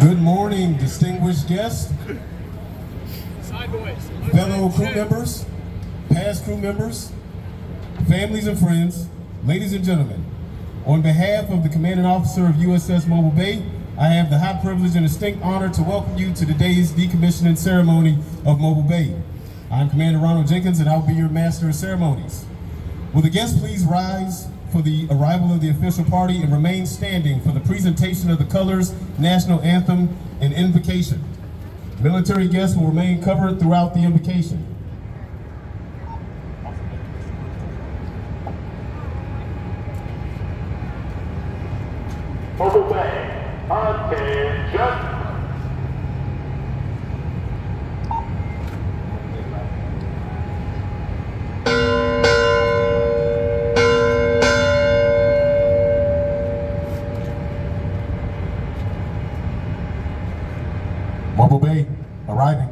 Good morning, distinguished guests, fellow crew members, past crew members, families and friends, ladies and gentlemen. On behalf of the commanding officer of USS Mobile Bay, I have the high privilege and distinct honor to welcome you to today's decommissioning ceremony of Mobile Bay. I'm Commander Ronald Jenkins, and I'll be your master of ceremonies. Will the guests please rise for the arrival of the official party and remain standing for the presentation of the colors, national anthem, and invocation. Military guests will remain covered throughout the invocation. Mobile Bay, attention. Mobile Bay, arriving.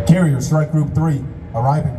Carrier Strike Group 3, arriving.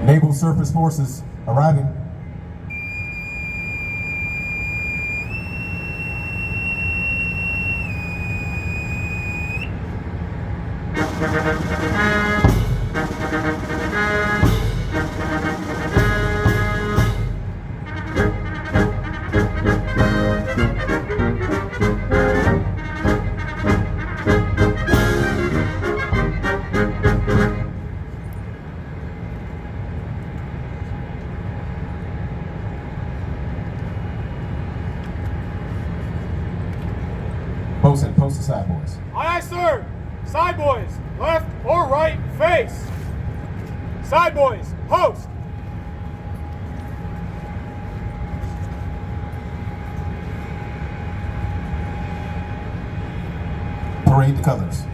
Naval Surface Forces, arriving. Bosun, post to side boys. Aye, aye, sir. Side boys, left or right, face. Side boys, post. Parade the colors.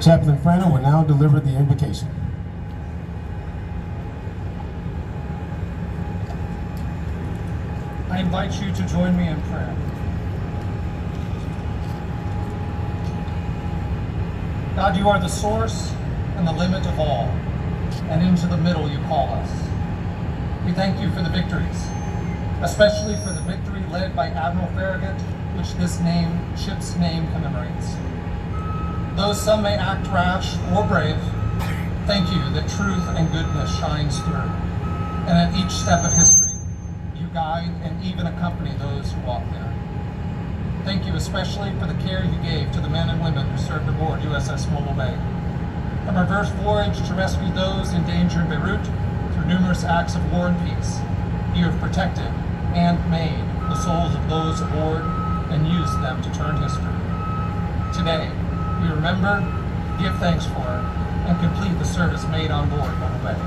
Chaplain Frana will now deliver the invocation. I invite you to join me in prayer. God, you are the source and the limit of all, and into the middle you call us. We thank you for the victories, especially for the victory led by Admiral Farragut, which this ship's name commemorates. Though some may act rash or brave, thank you that truth and goodness shines through, and at each step of history, you guide and even accompany those who walk there. Thank you especially for the care you gave to the men and women who served aboard USS Mobile Bay. From our first voyage to rescue those in danger in Beirut, through numerous acts of war and peace, you have protected and made the souls of those aboard and used them to turn history. Today, we remember, give thanks for, and complete the service made on board Mobile Bay.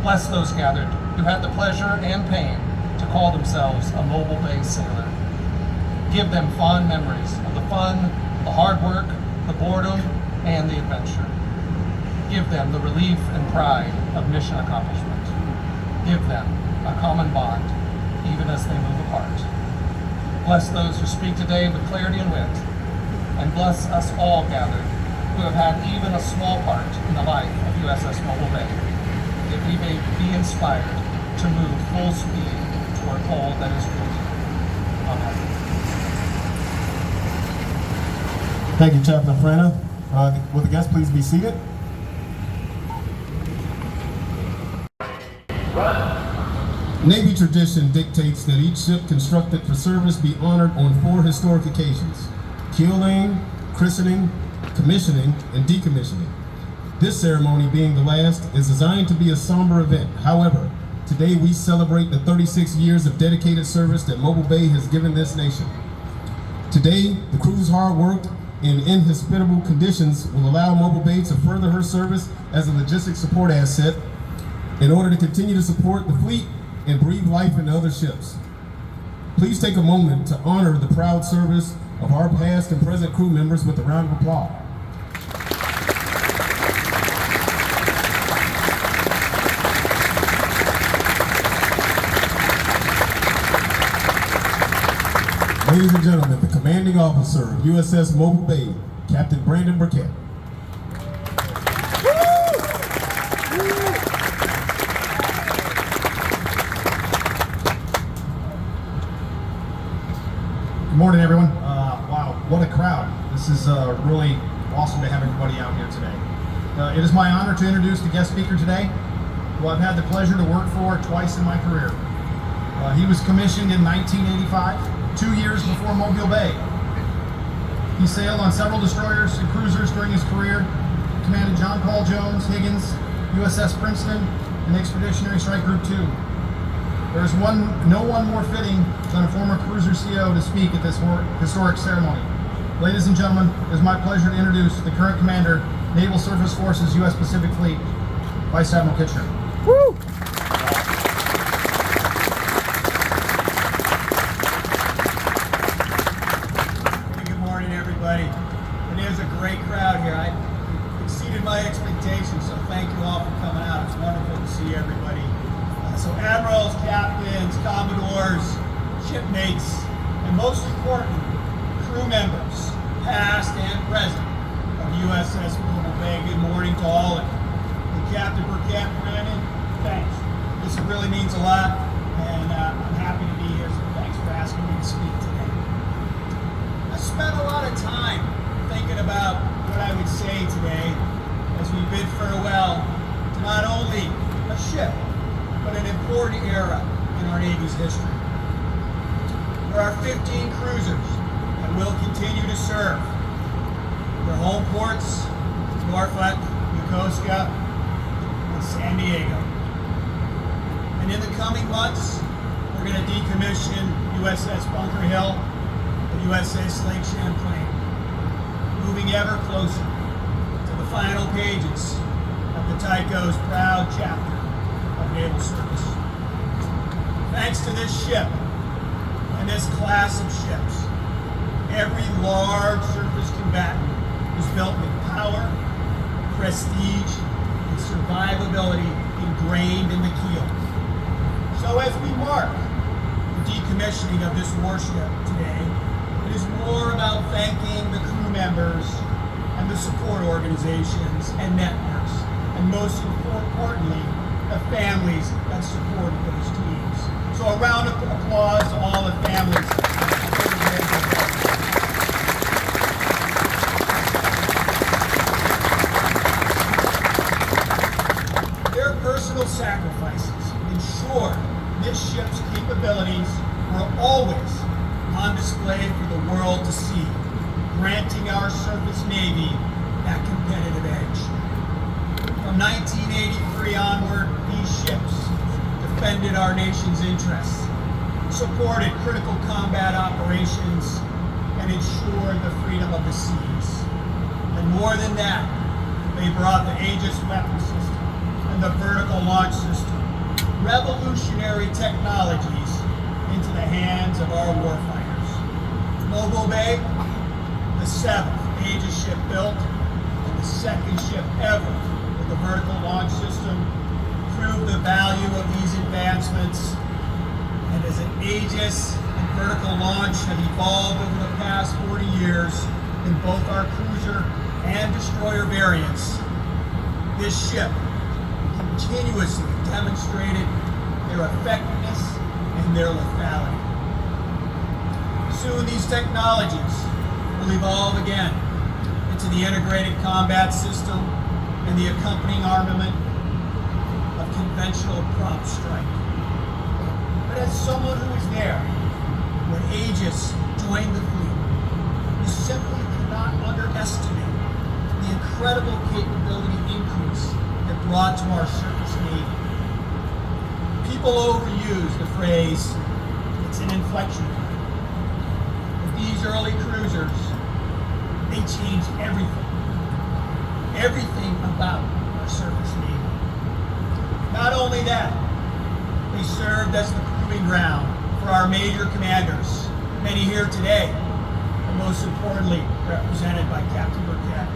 Bless those gathered who had the pleasure and pain to call themselves a Mobile Bay sailor. Give them fond memories of the fun, the hard work, the boredom, and the adventure. Give them the relief and pride of mission accomplishment. Give them a common bond, even as they move apart. Bless those who speak today with clarity and wit, and bless us all gathered who have had even a small part in the life of USS Mobile Bay, that we may be inspired to move full speed toward all that is good. Amen. Thank you, Chaplain Frana. Will the guests please be seated? Navy tradition dictates that each ship constructed for service be honored on 4 historic occasions: keel laying, christening, commissioning, and decommissioning. This ceremony, being the last, is designed to be a somber event. However, today we celebrate the 36 years of dedicated service that Mobile Bay has given this nation. Today, the crew's hard work in inhospitable conditions will allow Mobile Bay to further her service as a logistics support asset in order to continue to support the fleet and breathe life into other ships. Please take a moment to honor the proud service of our past and present crew members with a round of applause. Ladies and gentlemen, the commanding officer of USS Mobile Bay, Captain Brandon Burkett. Good morning, everyone. Wow, what a crowd. This is really awesome to have everybody out here today. It is my honor to introduce the guest speaker today, who I've had the pleasure to work for twice in my career. He was commissioned in 1985. 2 years before Mobile Bay. He sailed on several destroyers and cruisers during his career, commanded John Paul Jones, Higgins, USS Princeton, and Expeditionary Strike Group 2. There is no one more fitting than a former cruiser CO to speak at this historic ceremony. Ladies and gentlemen, it is my pleasure to introduce the current commander, Naval Surface Forces, U.S. Pacific Fleet, Vice Admiral Kitchener. Woo! It is a great crowd here. I exceeded my expectations, so thank you all for coming out. It's wonderful to see everybody. So admirals, captains, commodores, shipmates, and most important, crew members, past and present, of USS Mobile Bay. Good morning to all of you. And Captain Burkett, Brandon, thanks. This really means a lot, and I'm happy to be here, so thanks for asking me to speak today. I spent a lot of time thinking about what I would say today as we bid farewell to not only a ship, but an important era in our Navy's history. There are 15 cruisers that will continue to serve their home ports, Norfolk, Yokosuka, and San Diego. And in the coming months, we're going to decommission USS Bunker Hill and USS Lake Champlain, moving ever closer to the final pages of the Tycho's proud chapter of naval service. Thanks to this ship and this class of ships, every large surface combatant is built with power, prestige, and survivability ingrained in the keel. So as we mark the decommissioning of this warship today, it is more about thanking the crew members and the support organizations and networks, and most importantly, the families that supported those teams. So a round of applause to all the families. Their personal sacrifices ensured this ship's capabilities were always on display for the world to see, granting our surface Navy that competitive edge. From 1983 onward, these ships defended our nation's interests, supported critical combat operations, and ensured the freedom of the seas. And more than that, they brought the Aegis weapon system and the vertical launch system, revolutionary technologies, into the hands of our warfighters. Mobile Bay, the 7th Aegis ship built, and the 2nd ship ever with the vertical launch system, proved the value of these advancements. And as an Aegis and vertical launch have evolved over the past 40 years in both our cruiser and destroyer variants, this ship continuously demonstrated their effectiveness and their lethality. Soon these technologies will evolve again into the integrated combat system and the accompanying armament of conventional prompt strike. But as someone who was there when Aegis joined the fleet, you simply cannot underestimate the incredible capability increase it brought to our surface Navy. People overuse the phrase, it's an inflection point. But these early cruisers, they changed everything. Everything about our surface Navy. Not only that, they served as the proving ground for our major commanders, many here today, and most importantly, represented by Captain Burkett.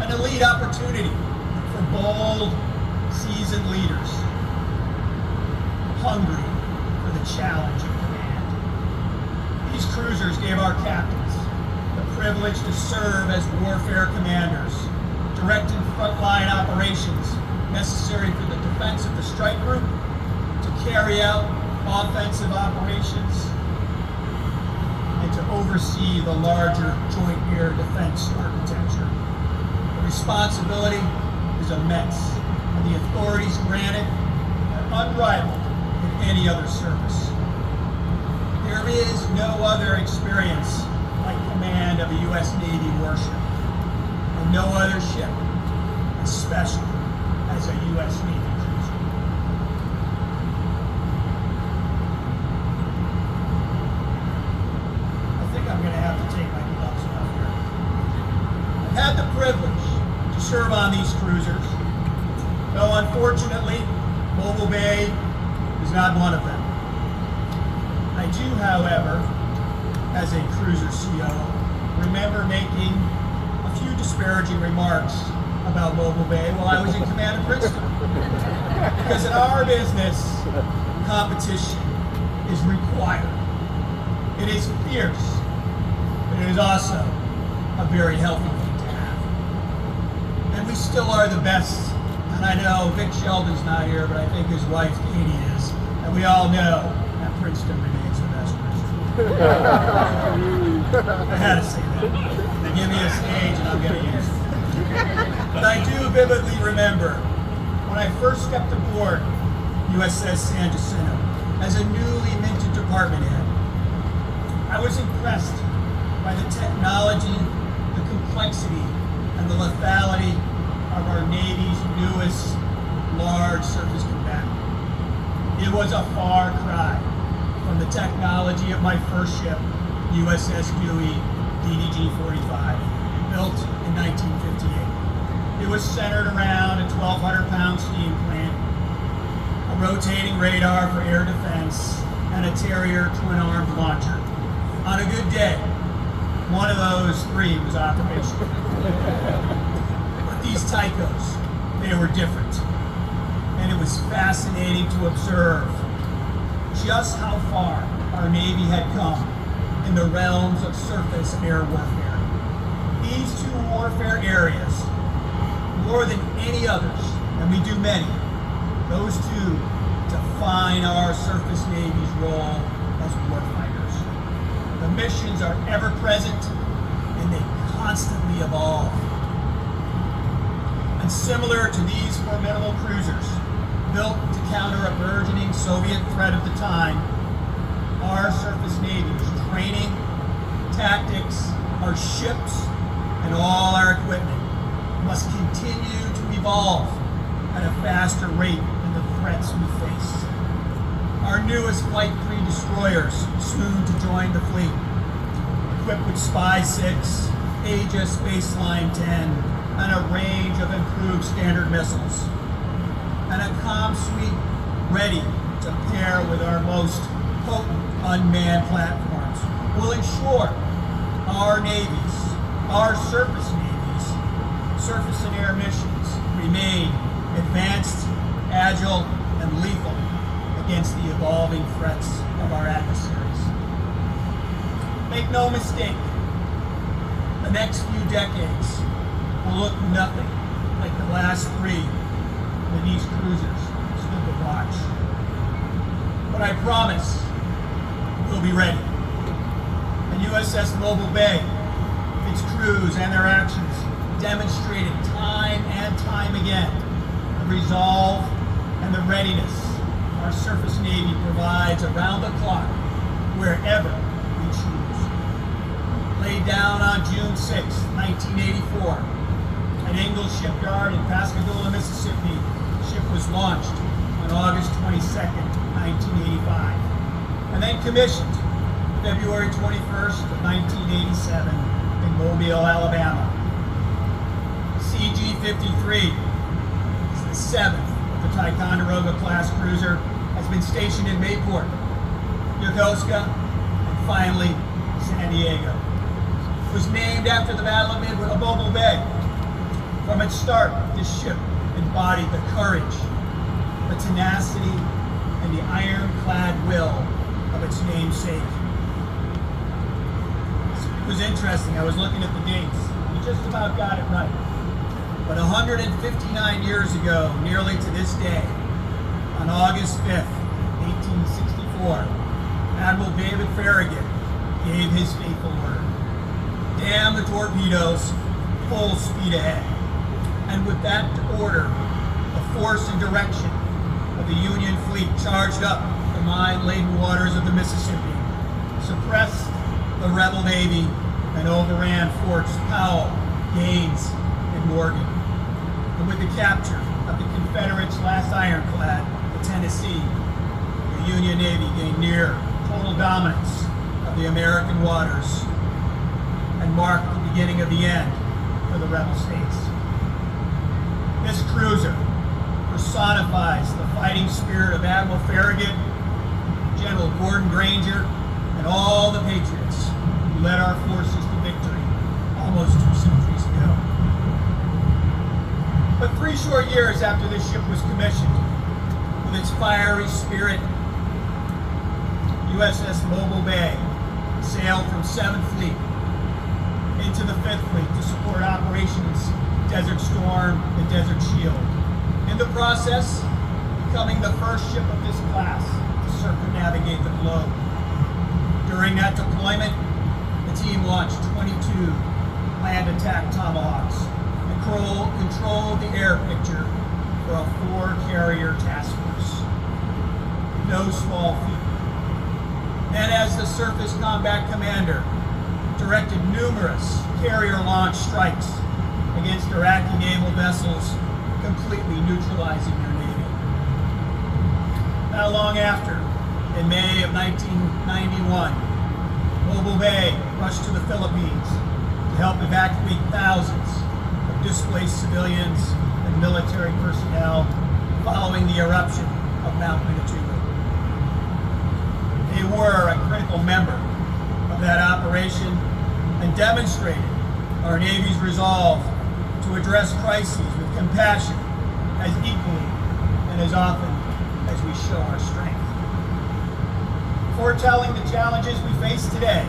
An elite opportunity for bold, seasoned leaders, hungry for the challenge of command. These cruisers gave our captains the privilege to serve as warfare commanders, directing frontline operations necessary for the defense of the strike group, to carry out offensive operations, and to oversee the larger joint air defense architecture. The responsibility is immense, and the authorities granted are unrivaled in any other service. There is no other experience like command of a U.S. Navy warship, and no other ship as special as a U.S. Navy cruiser. I think I'm going to have to take my gloves off here. I've had the privilege to serve on these cruisers, though unfortunately, Mobile Bay is not one of them. I do, however, as a cruiser CO, remember making a few disparaging remarks about Mobile Bay while I was in command of Princeton. Because in our business, competition is required. It is fierce, but it is also a very healthy thing to have. And we still are the best. And I know Vic Sheldon's not here, but I think his wife Katie is. And we all know that Princeton remains the best cruiser. I had to say that. They give me a stage and I'm going to use it. But I do vividly remember when I first stepped aboard USS San Jacinto as a newly minted department head. I was impressed by the technology, the complexity, and the lethality of our Navy's newest large surface combatant. It was a far cry from the technology of my first ship, USS Dewey DDG-45, built in 1958. It was centered around a 1,200-pound steam plant, a rotating radar for air defense, and a Terrier twin-armed launcher. On a good day, one of those three was operational. But these Tychos, they were different. And it was fascinating to observe just how far our Navy had come in the realms of surface air warfare. These two warfare areas, more than any others, and we do many, those two define our surface Navy's role as warfighters. The missions are ever present and they constantly evolve. And similar to these formidable cruisers, built to counter a burgeoning Soviet threat of the time, our surface Navy's training, tactics, our ships, and all our equipment must continue to evolve at a faster rate than the threats we face. Our newest Flight 3 destroyers, soon to join the fleet, equipped with Spy 6, Aegis Baseline 10, and a range of improved Standard missiles, and a comm suite ready to pair with our most potent unmanned platforms, will ensure our navies, our surface navies, surface and air missions remain advanced, agile, and lethal against the evolving threats of our adversaries. Make no mistake, the next few decades will look nothing like the last three when these cruisers stood to watch. But I promise we'll be ready. And USS Mobile Bay, its crews and their actions demonstrated time and time again the resolve and the readiness our surface Navy provides around the clock, wherever we choose. Laid down on June 6, 1984, at Ingalls Shipyard in Pascagoula, Mississippi, the ship was launched on August 22, 1985, and then commissioned February 21st of 1987 in Mobile, Alabama. CG-53 is the seventh of the Ticonderoga class cruiser, has been stationed in Mayport, Yokosuka, and finally San Diego. It was named after the Battle of Mobile Bay. From its start, this ship embodied the courage, the tenacity, and the ironclad will of its namesake. It was interesting. I was looking at the dates. You just about got it right. But 159 years ago, nearly to this day, on August 5th, 1864, Admiral David Farragut gave his fateful order. Damn the torpedoes, full speed ahead. And with that order, the force and direction of the Union fleet charged up the mine-laden waters of the Mississippi, suppressed the rebel navy, and overran Forts Powell, Gaines, and Morgan. And with the capture of the Confederates' last ironclad, the Tennessee, the Union Navy gained near total dominance of the American waters and marked the beginning of the end for the rebel states. This cruiser personifies the fighting spirit of Admiral Farragut, General Gordon Granger, and all the patriots who led our forces to victory almost 2 centuries ago. But 3 short years after this ship was commissioned, with its fiery spirit, USS Mobile Bay sailed from 7th Fleet into the 5th Fleet to support operations Desert Storm and Desert Shield. In the process, becoming the first ship of this class to circumnavigate the globe. During that deployment, the team launched 22 land attack Tomahawks and controlled the air picture for a 4-carrier task force. No small feat. And as the Surface Combat Commander, directed numerous carrier-launched strikes against Iraqi naval vessels, completely neutralizing their navy. Not long after, in May of 1991, Mobile Bay rushed to the Philippines to help evacuate thousands of displaced civilians and military personnel following the eruption of Mount Pinatubo. They were a critical member of that operation and demonstrated our Navy's resolve to address crises with compassion as equally and as often as we show our strength. Foretelling the challenges we face today,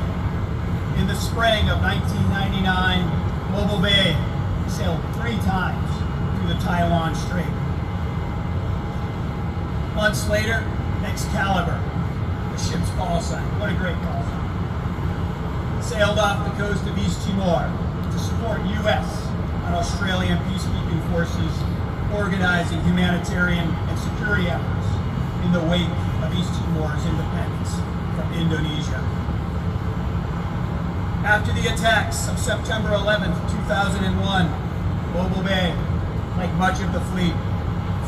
in the spring of 1999, Mobile Bay sailed 3 times through the Taiwan Strait. Months later, Excalibur, the ship's call sign, what a great call sign, sailed off the coast of East Timor to support U.S. and Australian peacekeeping forces organizing humanitarian and security efforts in the wake of East Timor's independence from Indonesia. After the attacks of September 11, 2001, Mobile Bay, like much of the fleet,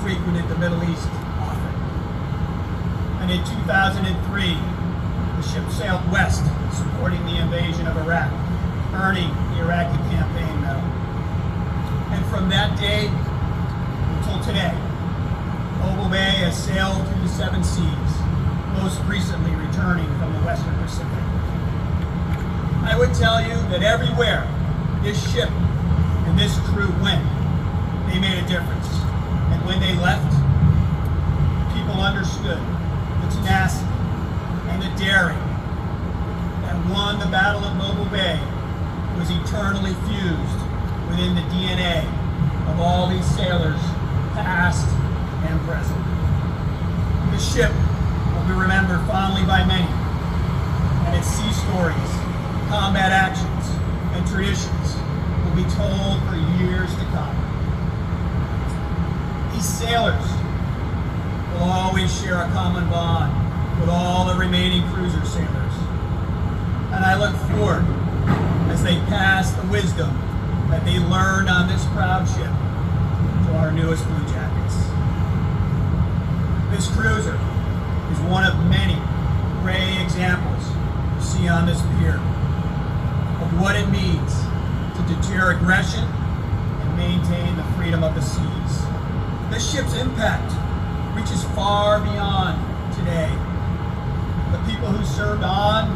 frequented the Middle East often. And in 2003, the ship sailed west, supporting the invasion of Iraq, earning the Iraqi Campaign Medal. And from that day until today, Mobile Bay has sailed through the 7 seas, most recently returning from the Western Pacific. I would tell you that everywhere this ship and this crew went, they made a difference. And when they left, people understood the tenacity and the daring that won the Battle of Mobile Bay was eternally fused within the DNA of all these sailors, past and present. The ship will be remembered fondly by many, and its sea stories, combat actions, and traditions will be told for years to come. These sailors will always share a common bond with all the remaining cruiser sailors. And I look forward as they pass the wisdom that they learned on this proud ship to our newest Blue Jackets. This cruiser is one of many gray examples you see on this pier of what it means to deter aggression and maintain the freedom of the seas. This ship's impact reaches far beyond today. The people who served on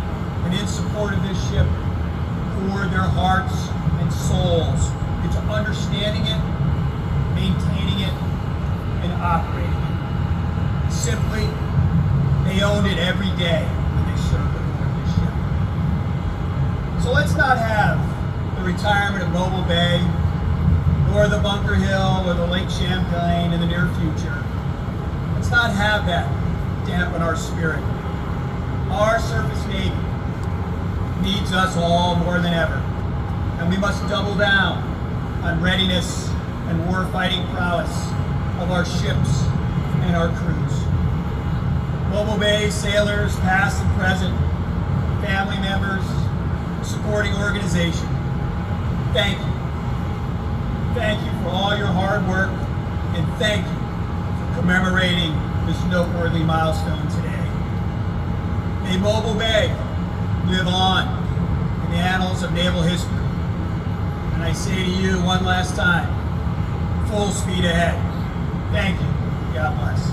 and in support of this ship poured their hearts and souls into understanding it, maintaining it, and operating it. Simply, they owned it every day when they served aboard this ship. So let's not have the retirement of Mobile Bay, nor the Bunker Hill or the Lake Champlain in the near future. Let's not have that dampen our spirit. Our surface Navy needs us all more than ever, and we must double down on readiness and warfighting prowess of our ships and our crews. Mobile Bay sailors, past and present, family members, supporting organization, thank you. Thank you for all your hard work, and thank you for commemorating this noteworthy milestone today. May Mobile Bay live on in the annals of naval history. And I say to you one last time, full speed ahead. Thank you. God bless.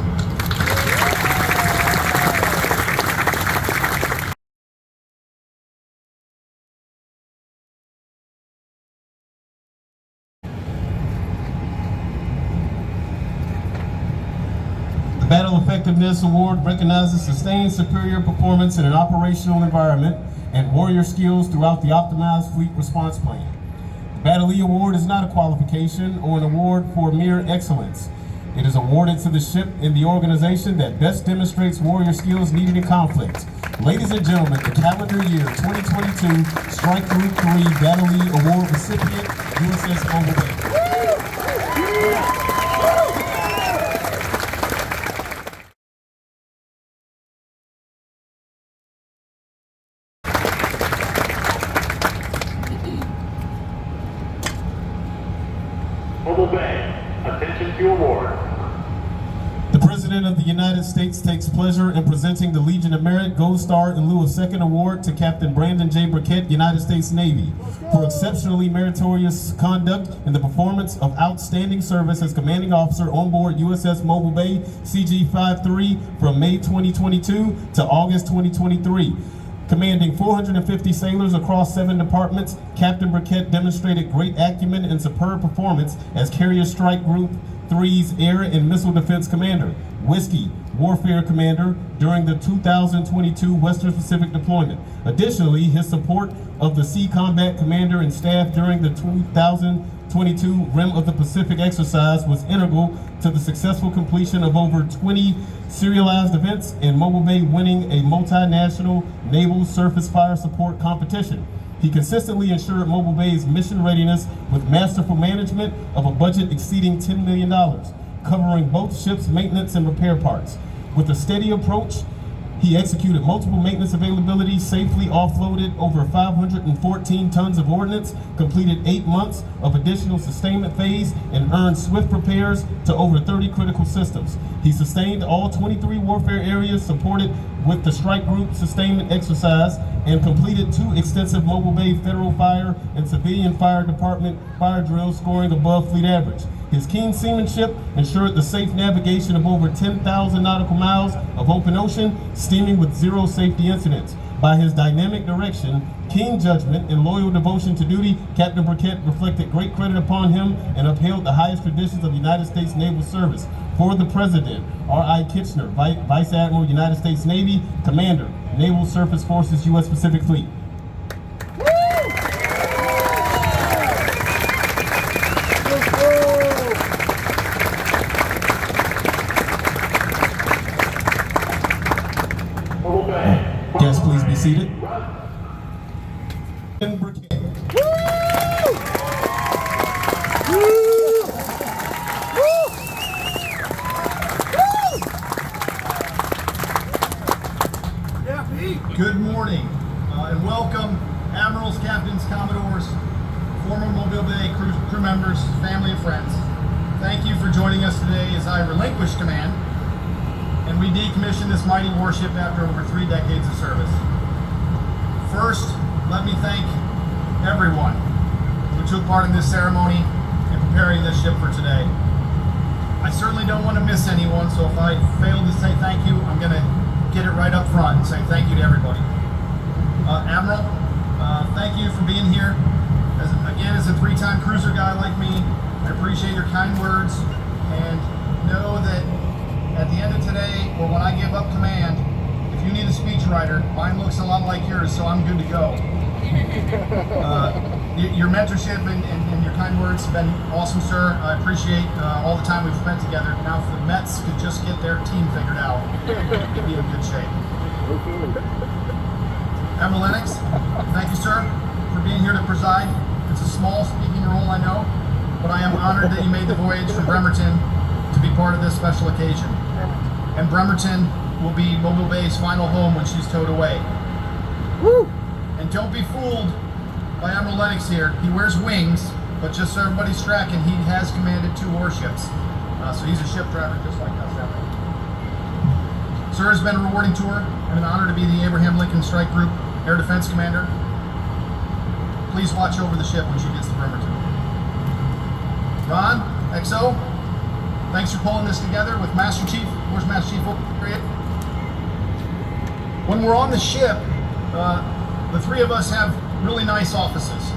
The Battle Effectiveness Award recognizes sustained superior performance in an operational environment and warrior skills throughout the optimized fleet response plan. The Battle E Award is not a qualification or an award for mere excellence. It is awarded to the ship in the organization that best demonstrates warrior skills needed in conflict. Ladies and gentlemen, the calendar year 2022 Strike Group 3 Battle E Award recipient, USS Mobile Bay. Mobile Bay, attention to award. The President of the United States takes pleasure in presenting the Legion of Merit Gold Star in lieu of second award to Captain Brandon J. Burkett, United States Navy, for exceptionally meritorious conduct in the performance of outstanding service as commanding officer on board USS Mobile Bay CG-53 from May 2022 to August 2023. Commanding 450 sailors across 7 departments, Captain Burkett demonstrated great acumen and superb performance as Carrier Strike Group 3's Air and Missile Defense Commander, Whiskey Warfare Commander during the 2022 Western Pacific deployment. Additionally, his support of the Sea Combat Commander and staff during the 2022 Rim of the Pacific exercise was integral to the successful completion of over 20 serialized events and Mobile Bay winning a multinational naval surface fire support competition. He consistently ensured Mobile Bay's mission readiness with masterful management of a budget exceeding $10 million, covering both ships' maintenance and repair parts. With a steady approach, he executed multiple maintenance availabilities, safely offloaded over 514 tons of ordnance, completed 8 months of additional sustainment phase, and earned swift repairs to over 30 critical systems. He sustained all 23 warfare areas supported with the Strike Group sustainment exercise and completed 2 extensive Mobile Bay Federal Fire and Civilian Fire Department fire drills, scoring above fleet average. His keen seamanship ensured the safe navigation of over 10,000 nautical miles of open ocean, steaming with 0 safety incidents. By his dynamic direction, keen judgment, and loyal devotion to duty, Captain Burkett reflected great credit upon him and upheld the highest traditions of United States Naval Service. For the President, R.I. Kitchener, Vice Admiral, United States Navy, Commander, Naval Surface Forces, U.S. Pacific Fleet. Guests, please be seated. Good morning and welcome, Admirals, Captains, Commodores, former Mobile Bay crew members, family and friends. Thank you for joining us today as I relinquish command and we decommission this mighty warship after over 3 decades of service. First, let me thank everyone who took part in this ceremony and preparing this ship for today. I certainly don't want to miss anyone, so if I fail to say thank you, I'm going to get it right up front and say thank you to everybody. Admiral, thank you for being here. As a 3-time cruiser guy like me, I appreciate your kind words and know that at the end of today, or when I give up command, if you need a speechwriter, mine looks a lot like yours, so I'm good to go. Your mentorship and your kind words have been awesome, sir. I appreciate all the time we've spent together. Now, if the Mets could just get their team figured out, we'd be in good shape. Admiral Lennox, thank you, sir, for being here to preside. It's a small speaking role, I know, but I am honored that you made the voyage from Bremerton to be part of this special occasion. And Bremerton will be Mobile Bay's final home when she's towed away. Woo! And don't be fooled by Admiral Lennox here. He wears wings, but just so everybody's tracking, he has commanded 2 warships. So he's a ship driver just like us, that way. Sir, it's been a rewarding tour and an honor to be the Abraham Lincoln Strike Group Air Defense Commander. Please watch over the ship when she gets to Bremerton. Ron, XO, thanks for pulling this together with Master Chief. Where's Master Chief? When we're on the ship, the 3 of us have really nice offices.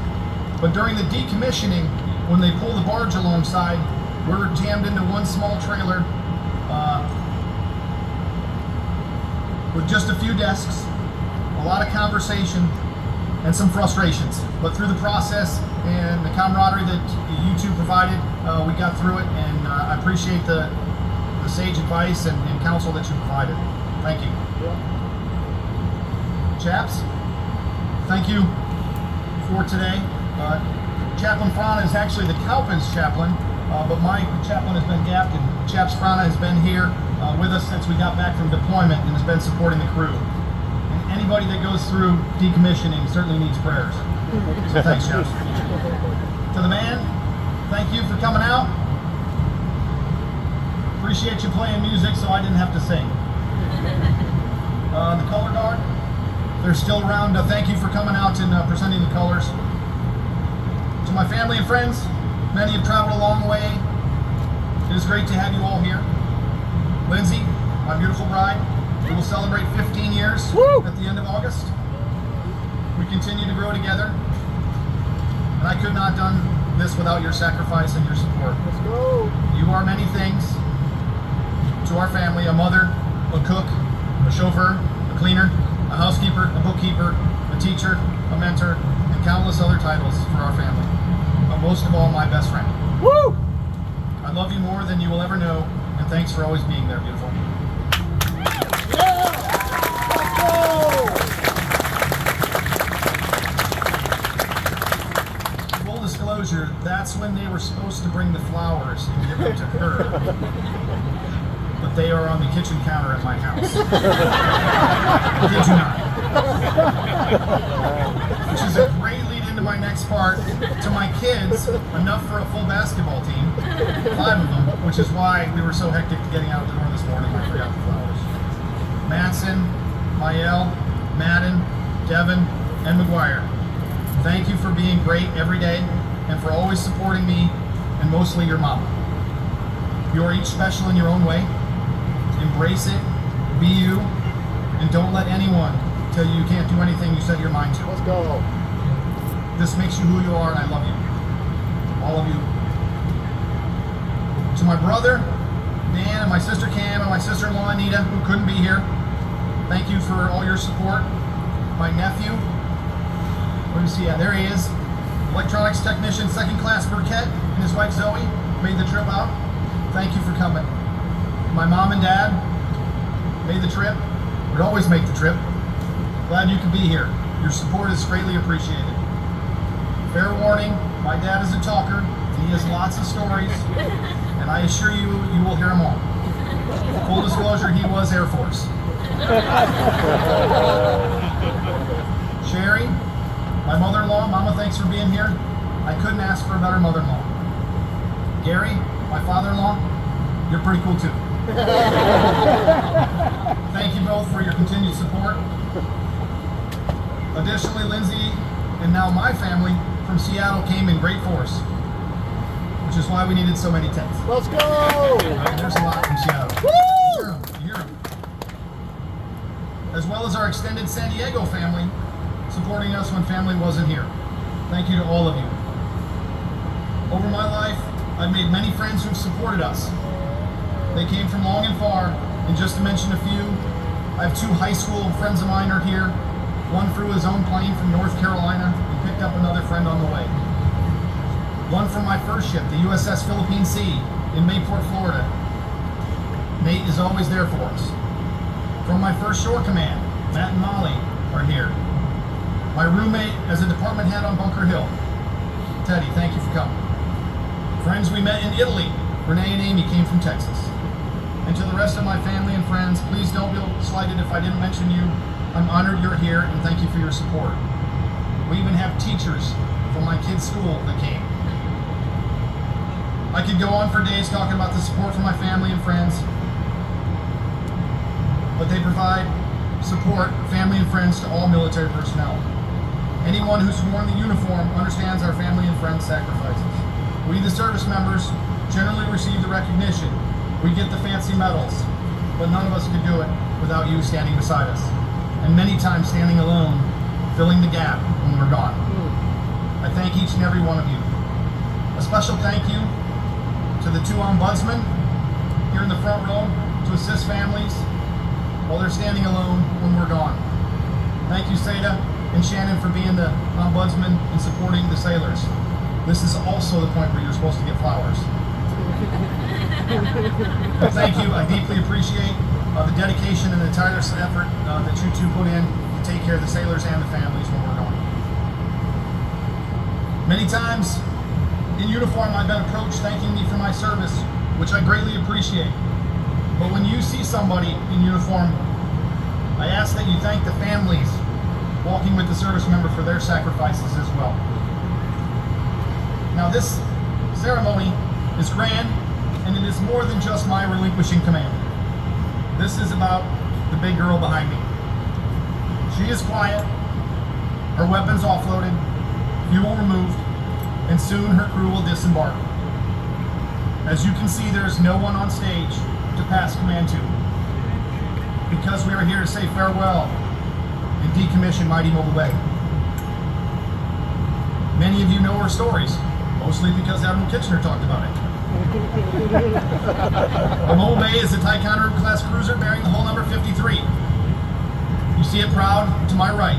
But during the decommissioning, when they pull the barge alongside, we're jammed into one small trailer with just a few desks, a lot of conversation, and some frustrations. But through the process and the camaraderie that you 2 provided, we got through it, and I appreciate the sage advice and counsel that you provided. Thank you. Chaps, thank you for today. Chaplain Frana is actually the Cowpens chaplain, but my chaplain has been gapped, and Chaps Frana has been here with us since we got back from deployment and has been supporting the crew. And anybody that goes through decommissioning certainly needs prayers. So thanks, Chaps. To the man, thank you for coming out. Appreciate you playing music so I didn't have to sing. The color guard, they're still around. Thank you for coming out and presenting the colors. To my family and friends, many have traveled a long way. It is great to have you all here. Lindsay, my beautiful bride, we will celebrate 15 years at the end of August. We continue to grow together, and I could not have done this without your sacrifice and your support. Let's go. You are many things to our family: a mother, a cook, a chauffeur, a cleaner, a housekeeper, a bookkeeper, a teacher, a mentor, and countless other titles for our family. But most of all, my best friend. Woo! I love you more than you will ever know, and thanks for always being there, beautiful. Full disclosure, that's when they were supposed to bring the flowers and give them to her. But they are on the kitchen counter at my house. I kid you not. Which is a great lead into my next part. To my kids, enough for a full basketball team, 5 of them, which is why we were so hectic getting out the door this morning. I forgot the flowers. Matson, Mael, Madden, Devin, and McGuire. Thank you for being great every day and for always supporting me, and mostly your mom. You are each special in your own way. Embrace it, be you, and don't let anyone tell you you can't do anything you set your mind to. Let's go. This makes you who you are, and I love you. All of you. To my brother, Dan, and my sister Cam, and my sister-in-law Anita, who couldn't be here, thank you for all your support. My nephew, where is he at? There he is. Electronics technician, 2nd class Burkett, and his wife Zoe made the trip out. Thank you for coming. My mom and dad made the trip, would always make the trip. Glad you could be here. Your support is greatly appreciated. Fair warning, my dad is a talker, and he has lots of stories, and I assure you, you will hear them all. Full disclosure, he was Air Force. Sherry, my mother-in-law, Mama, thanks for being here. I couldn't ask for a better mother-in-law. Gary, my father-in-law, you're pretty cool too. Thank you both for your continued support. Additionally, Lindsay and now my family from Seattle came in great force, which is why we needed so many tents. Let's go. There's a lot from Seattle. Woo! You hear 'em. As well as our extended San Diego family supporting us when family wasn't here. Thank you to all of you. Over my life, I've made many friends who've supported us. They came from long and far, and just to mention a few, I have 2 high school friends of mine are here. One flew his own plane from North Carolina and picked up another friend on the way. One from my first ship, the USS Philippine Sea in Mayport, Florida. Nate is always there for us. From my first shore command, Matt and Molly are here. My roommate as a department head on Bunker Hill, Teddy, thank you for coming. Friends we met in Italy, Renee and Amy came from Texas. And to the rest of my family and friends, please don't feel slighted if I didn't mention you. I'm honored you're here, and thank you for your support. We even have teachers from my kids' school that came. I could go on for days talking about the support from my family and friends, but they provide support, family and friends, to all military personnel. Anyone who's worn the uniform understands our family and friends' sacrifices. We, the service members, generally receive the recognition. We get the fancy medals, but none of us could do it without you standing beside us. And many times standing alone, filling the gap when we're gone. I thank each and every one of you. A special thank you to the 2 ombudsmen here in the front row to assist families while they're standing alone when we're gone. Thank you, Seda and Shannon, for being the ombudsman and supporting the sailors. This is also the point where you're supposed to get flowers. Thank you. I deeply appreciate the dedication and the tireless effort that you 2 put in to take care of the sailors and the families when we're gone. Many times in uniform, I've been approached thanking me for my service, which I greatly appreciate. But when you see somebody in uniform, I ask that you thank the families walking with the service member for their sacrifices as well. Now, this ceremony is grand, and it is more than just my relinquishing command. This is about the big girl behind me. She is quiet, her weapons offloaded, fuel removed, and soon her crew will disembark. As you can see, there is no one on stage to pass command to, because we are here to say farewell and decommission mighty Mobile Bay. Many of you know her stories, mostly because Admiral Kitchener talked about it. The Mobile Bay is a Ticonderoga class cruiser bearing the hull number 53. You see it proud to my right.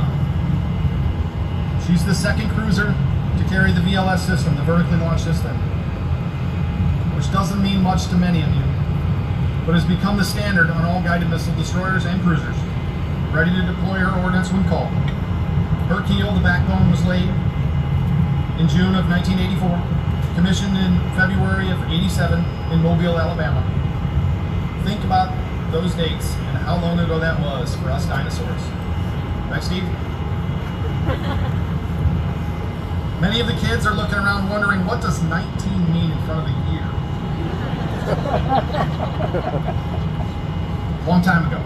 She's the second cruiser to carry the VLS system, the vertically launched system, which doesn't mean much to many of you, but has become the standard on all guided missile destroyers and cruisers, ready to deploy her ordnance when called. Her keel, the backbone, was laid in June of 1984, commissioned in February of '87 in Mobile, Alabama. Think about those dates and how long ago that was for us dinosaurs. Right, Steve? Many of the kids are looking around wondering, what does 19 mean in front of the year? Long time ago.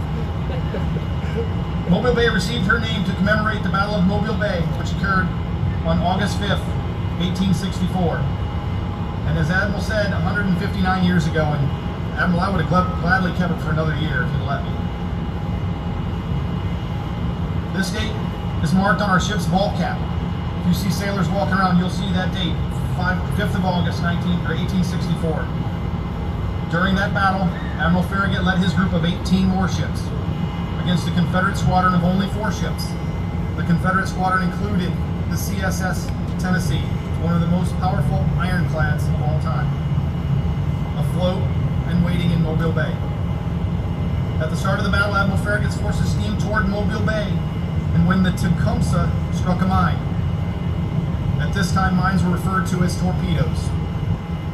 Mobile Bay received her name to commemorate the Battle of Mobile Bay, which occurred on August 5th, 1864. And as Admiral said 159 years ago, and Admiral, I would have gladly kept it for another year if you'd let me. This date is marked on our ship's ball cap. If you see sailors walking around, you'll see that date, 5th of August, 1864. During that battle, Admiral Farragut led his group of 18 warships against a Confederate squadron of only 4 ships. The Confederate squadron included the CSS Tennessee, one of the most powerful ironclads of all time, afloat and waiting in Mobile Bay. At the start of the battle, Admiral Farragut's forces steamed toward Mobile Bay, and when the Tecumseh struck a mine, at this time mines were referred to as torpedoes.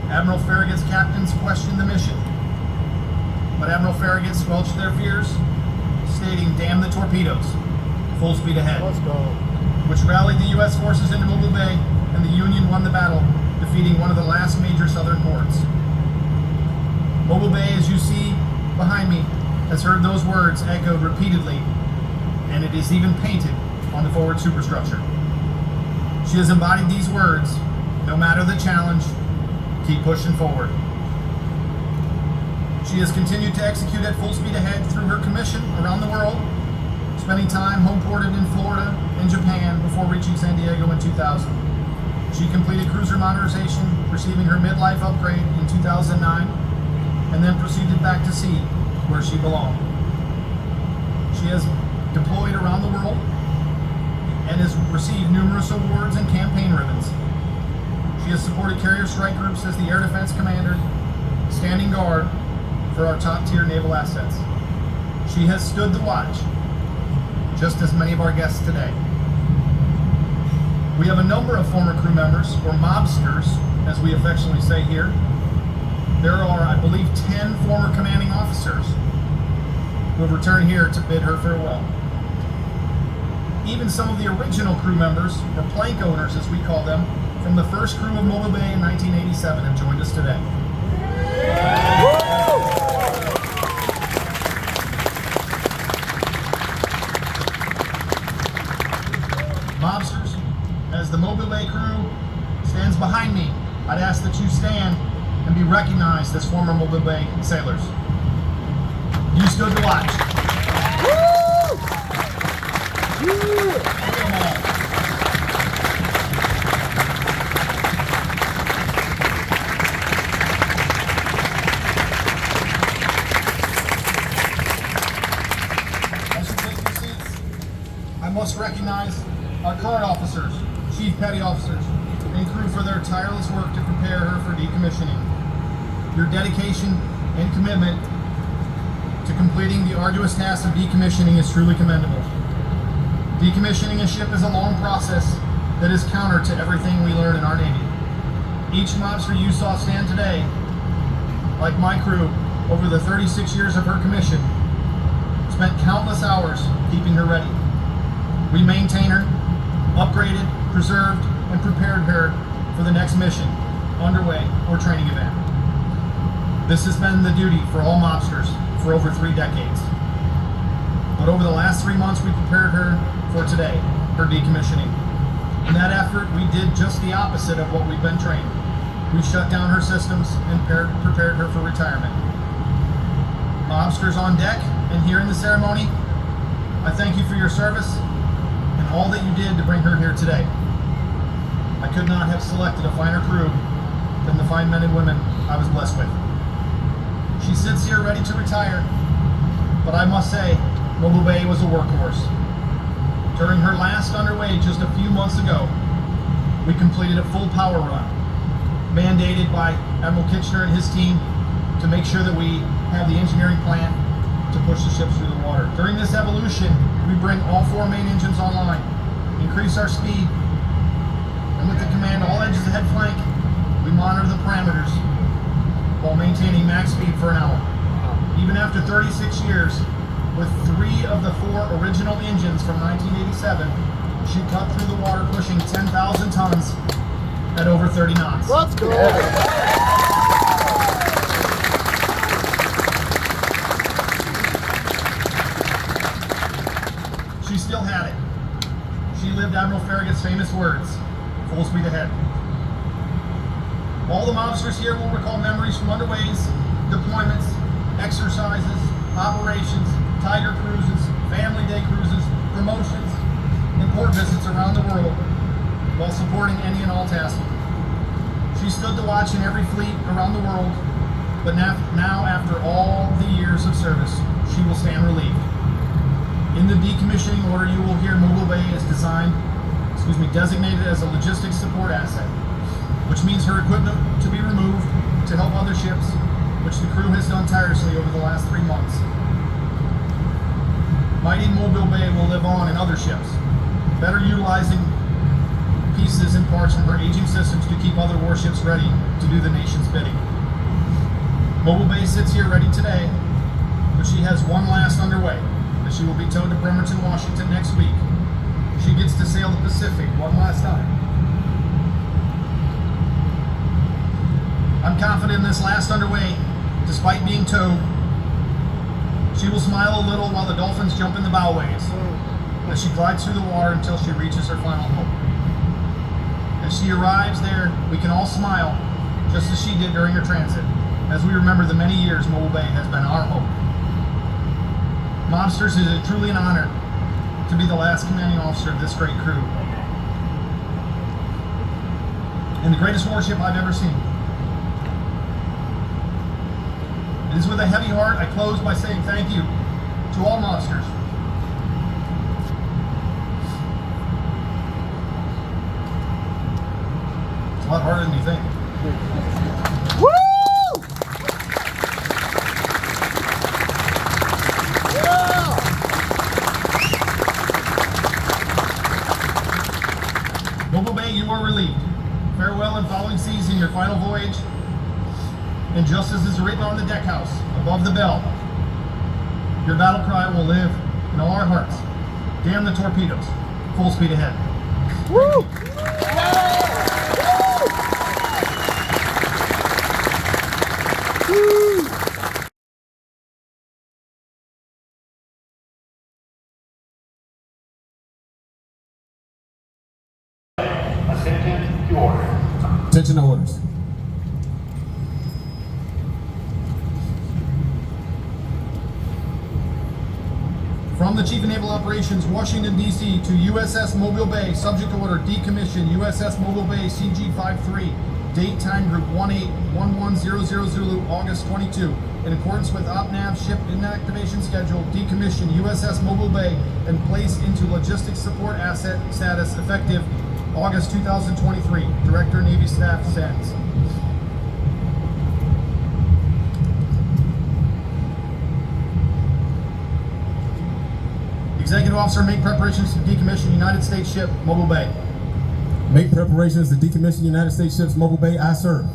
Admiral Farragut's captains questioned the mission, but Admiral Farragut squelched their fears, stating, "Damn the torpedoes, full speed ahead," Let's go. which rallied the U.S. forces into Mobile Bay, and the Union won the battle, defeating one of the last major Southern ports. Mobile Bay, as you see behind me, has heard those words echoed repeatedly, and it is even painted on the forward superstructure. She has embodied these words: no matter the challenge, keep pushing forward. She has continued to execute at full speed ahead through her commission around the world, spending time home ported in Florida and Japan before reaching San Diego in 2000. She completed cruiser modernization, receiving her midlife upgrade in 2009, and then proceeded back to sea, where she belonged. She has deployed around the world and has received numerous awards and campaign ribbons. She has supported carrier strike groups as the Air Defense Commander, standing guard for our top-tier naval assets. She has stood the watch, just as many of our guests today. We have a number of former crew members, or mobsters, as we affectionately say here. There are, I believe, 10 former commanding officers who have returned here to bid her farewell. Even some of the original crew members, or plank owners as we call them, from the first crew of Mobile Bay in 1987 have joined us today. Mobsters, as the Mobile Bay crew stands behind me, I'd ask that you stand and be recognized as former Mobile Bay sailors. You stood to watch. As you take your seats, I must recognize our current officers, chief petty officers, and crew for their tireless work to prepare her for decommissioning. Your dedication and commitment to completing the arduous task of decommissioning is truly commendable. Decommissioning a ship is a long process that is counter to everything we learn in our Navy. Each mobster you saw stand today, like my crew, over the 36 years of her commission, spent countless hours keeping her ready. We maintain her, upgraded, preserved, and prepared her for the next mission, underway, or training event. This has been the duty for all mobsters for over 3 decades. But over the last 3 months, we prepared her for today, her decommissioning. In that effort, we did just the opposite of what we've been trained. We shut down her systems and prepared her for retirement. Mobsters on deck and here in the ceremony, I thank you for your service and all that you did to bring her here today. I could not have selected a finer crew than the fine men and women I was blessed with. She sits here ready to retire, but I must say, Mobile Bay was a workhorse. During her last underway just a few months ago, we completed a full power run, mandated by Admiral Kitchener and his team to make sure that we have the engineering plan to push the ships through the water. During this evolution, we bring all 4 main engines online, increase our speed, and with the command all edges ahead flank, we monitor the parameters while maintaining max speed for an hour. Even after 36 years, with 3 of the 4 original engines from 1987, she cut through the water pushing 10,000 tons at over 30 knots. Let's go. She still had it. She lived Admiral Farragut's famous words, full speed ahead. All the mobsters here will recall memories from underways, deployments, exercises, operations, Tiger cruises, family day cruises, promotions, and port visits around the world while supporting any and all tasking. She stood to watch in every fleet around the world, but now after all the years of service, she will stand relieved. In the decommissioning order, you will hear Mobile Bay is designated as a logistics support asset, which means her equipment to be removed to help other ships, which the crew has done tirelessly over the last 3 months. Mighty Mobile Bay will live on in other ships, better utilizing pieces and parts from her aging systems to keep other warships ready to do the nation's bidding. Mobile Bay sits here ready today, but she has one last underway, as she will be towed to Bremerton, Washington next week. She gets to sail the Pacific one last time. I'm confident in this last underway, despite being towed, she will smile a little while the dolphins jump in the bow waves as she glides through the water until she reaches her final home. As she arrives there, we can all smile, just as she did during her transit, as we remember the many years Mobile Bay has been our home. Mobsters, it is truly an honor to be the last commanding officer of this great crew, and the greatest warship I've ever seen. It is with a heavy heart I close by saying thank you to all mobsters. It's a lot harder than you think. Woo! Yeah! Mobile Bay, you are relieved. Farewell and following seas in your final voyage. And just as is written on the deck house, above the bell, your battle cry will live in all our hearts. Damn the torpedoes. Full speed ahead. Woo! Attention to orders. Attention to orders. From the Chief of Naval Operations, Washington, D.C. to USS Mobile Bay, subject order, decommission USS Mobile Bay CG-53, date time group 181100 Zulu, August 22. In accordance with OPNAV ship inactivation schedule, decommission USS Mobile Bay and place into logistics support asset status effective August 2023. Director, Navy Staff sends. Executive Officer, make preparations to decommission United States ship Mobile Bay. Make preparations to decommission United States ships Mobile Bay. Aye, sir.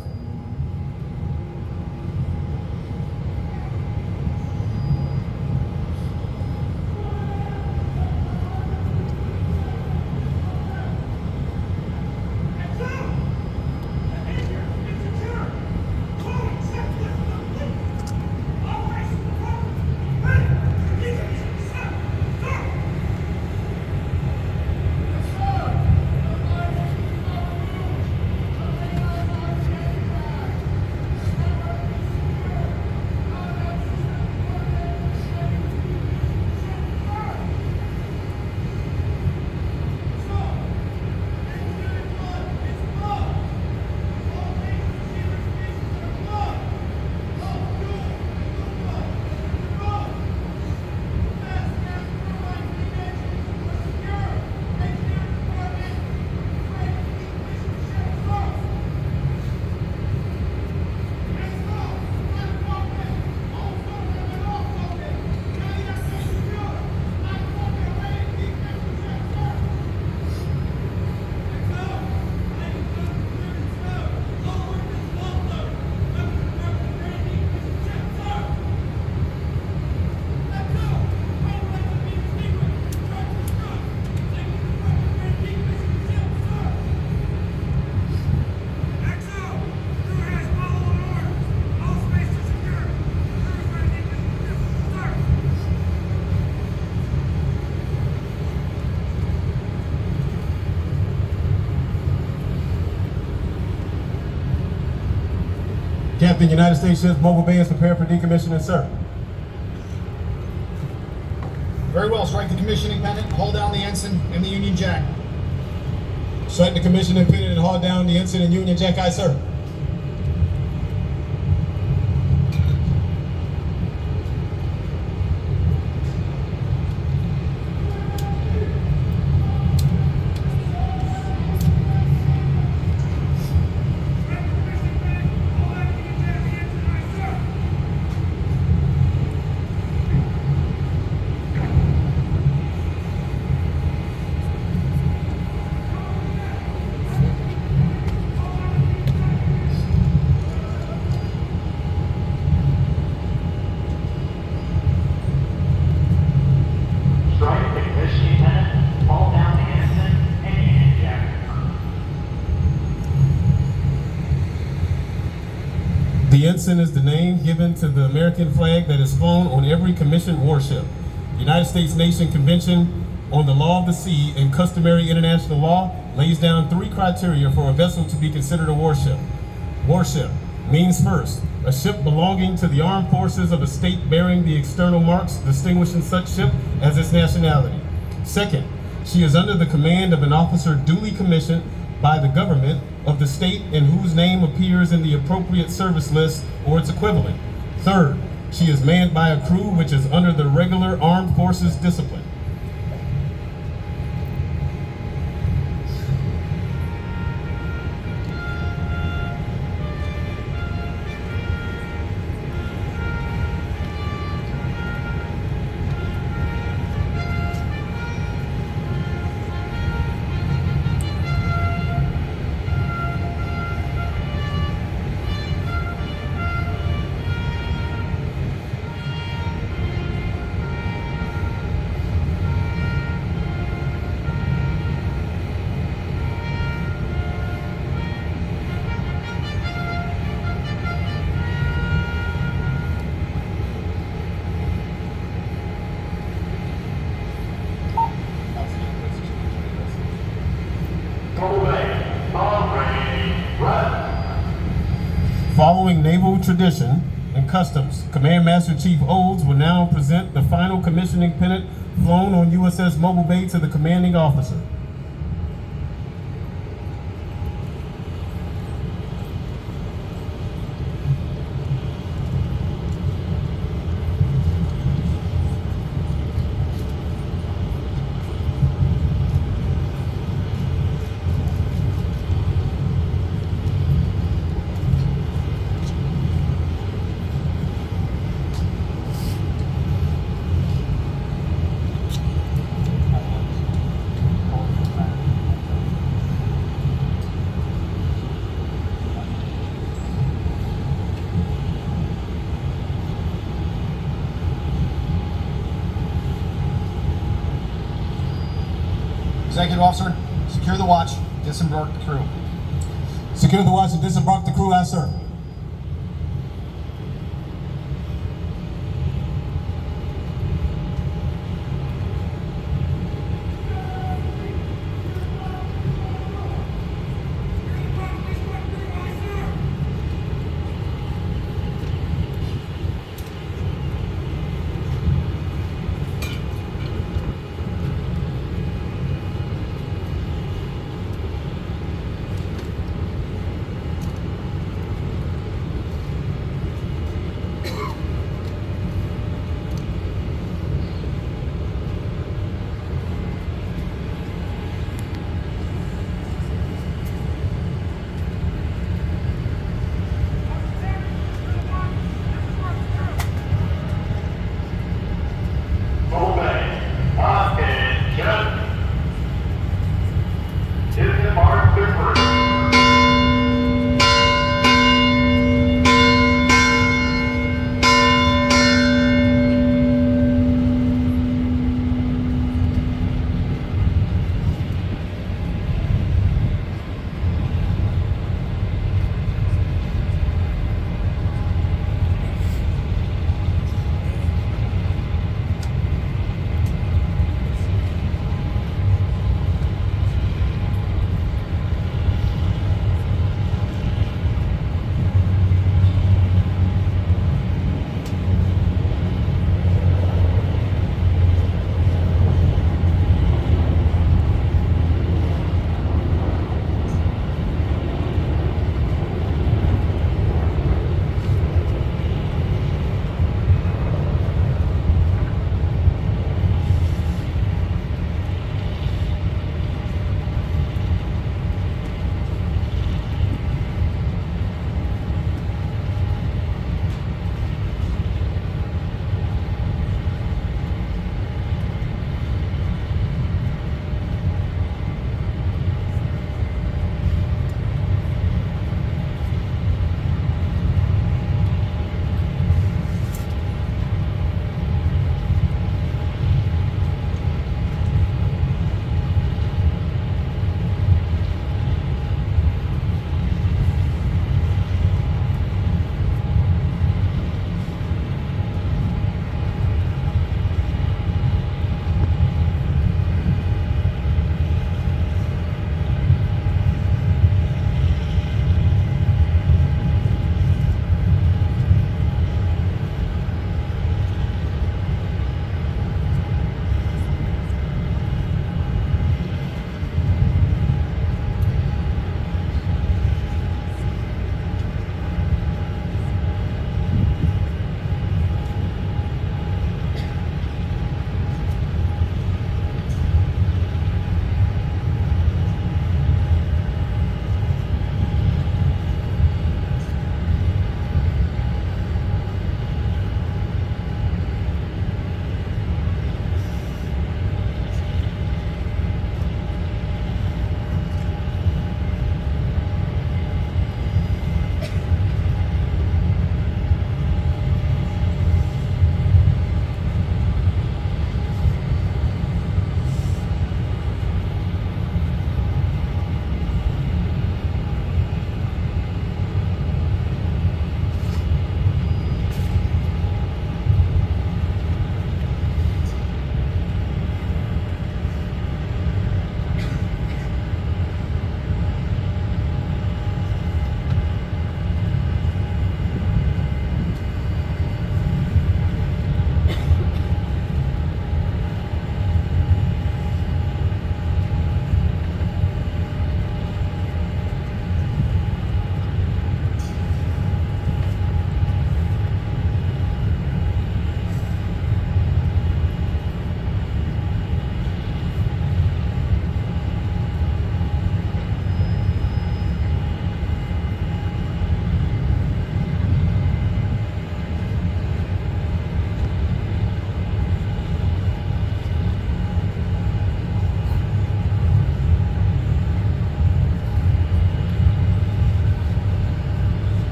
Captain, United States ship Mobile Bay is prepared for decommissioning, sir. Very well, strike the commissioning pennant, hold down the ensign and the Union Jack. Strike the commissioning pennant and haul down the ensign and Union Jack, aye, sir. Strike the commissioning pennant, haul down the ensign, and Union Jack. The ensign is the name given to the American flag that is flown on every commissioned warship. The United States Nation Convention on the Law of the Sea and customary international law lays down 3 criteria for a vessel to be considered a warship. Warship means first, a ship belonging to the armed forces of a state bearing the external marks distinguishing such ship as its nationality. Second, she is under the command of an officer duly commissioned by the government of the state and whose name appears in the appropriate service list or its equivalent. Third, she is manned by a crew which is under the regular armed forces discipline. Mobile Bay, bomb ready, run. Following naval tradition and customs, Command Master Chief Olds will now present the final commissioning pennant flown on USS Mobile Bay to the commanding officer. Executive Officer, secure the watch, disembark the crew. Secure the watch and disembark the crew, aye, sir.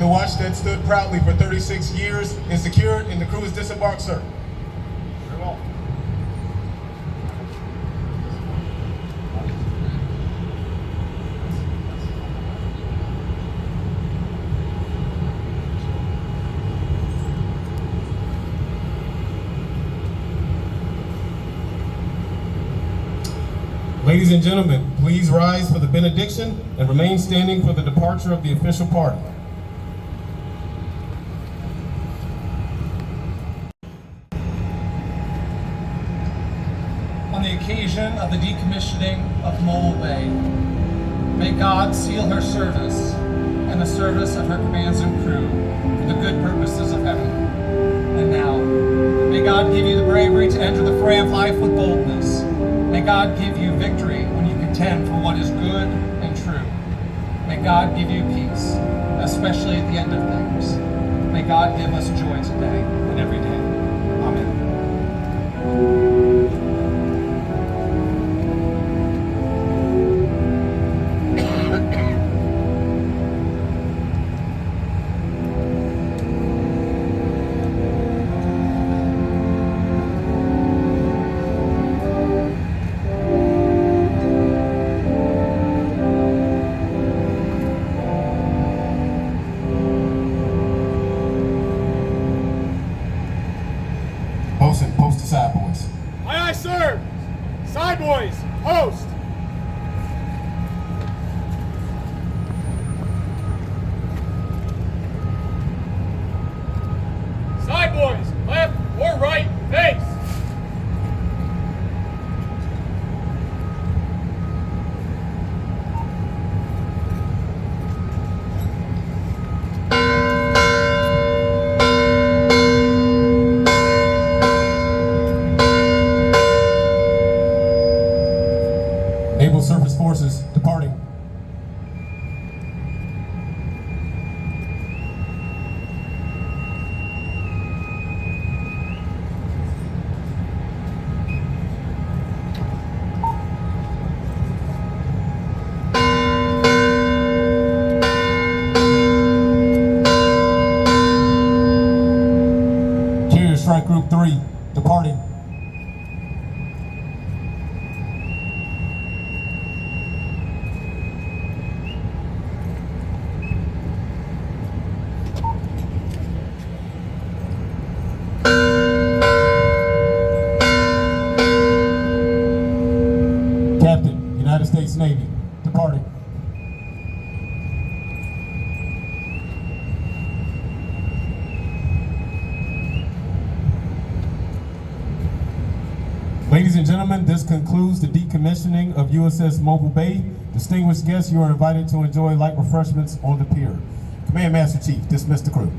the watch that stood proudly for 36 years is secured and the crew is disembarked, sir. Very well. Ladies and gentlemen, please rise for the benediction and remain standing for the departure of the official party. On the occasion of the decommissioning of Mobile Bay, may God seal her service and the service of her commands and crew for the good purposes of heaven. And now, may God give you the bravery to enter the fray of life with boldness. May God give you victory when you contend for what is good and true. May God give you peace, especially at the end of things. May God give us joy today and every day. Amen. Bosun, post to side, boys. Aye, aye, sir. Side boys, post. Side boys, left or right, face. Naval Surface Forces departing. Carrier Strike Group 3 departing. Captain, United States Navy, departing. Ladies and gentlemen, this concludes the decommissioning of USS Mobile Bay. Distinguished guests, you are invited to enjoy light refreshments on the pier. Command Master Chief, dismiss the crew.